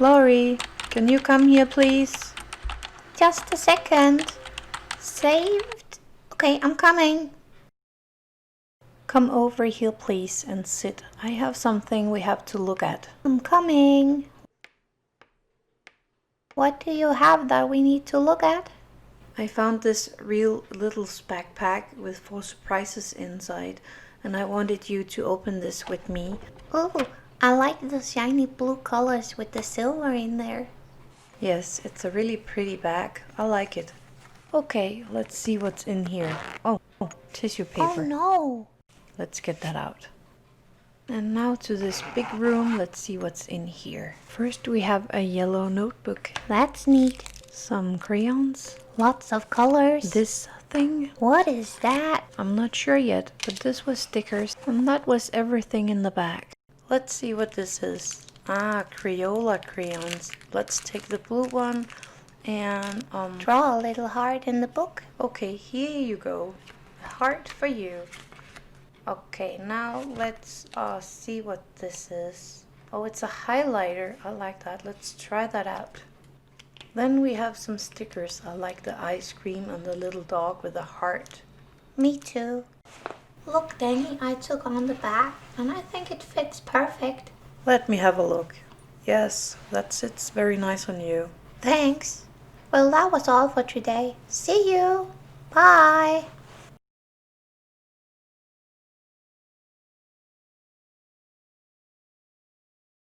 Lorie, can you come here please? Just a second. Saved? Okay, I'm coming. Come over here please and sit. I have something we have to look at. I'm coming. What do you have that we need to look at? I found this real little backpack with 4 surprises inside, and I wanted you to open this with me. Oh, I like the shiny blue colors with the silver in there. Yes, it's a really pretty bag. I like it. Okay, let's see what's in here. Oh, tissue paper. Oh no! Let's get that out. And now to this big room. Let's see what's in here. First we have a yellow notebook. That's neat. Some crayons. Lots of colors. This thing. What is that? I'm not sure yet, but this was stickers. And that was everything in the bag. Let's see what this is. Ah, Crayola crayons. Let's take the blue one and Draw a little heart in the book. okay, here you go. A heart for you. Okay, now let's see what this is. Oh, it's a highlighter. I like that. Let's try that out. Then we have some stickers. I like the ice cream and the little dog with a heart. Me too. Look, Danny, I took on the bag and I think it fits perfect. Let me have a look. Yes, that sits very nice on you. Thanks. Well, that was all for today. See you. Bye.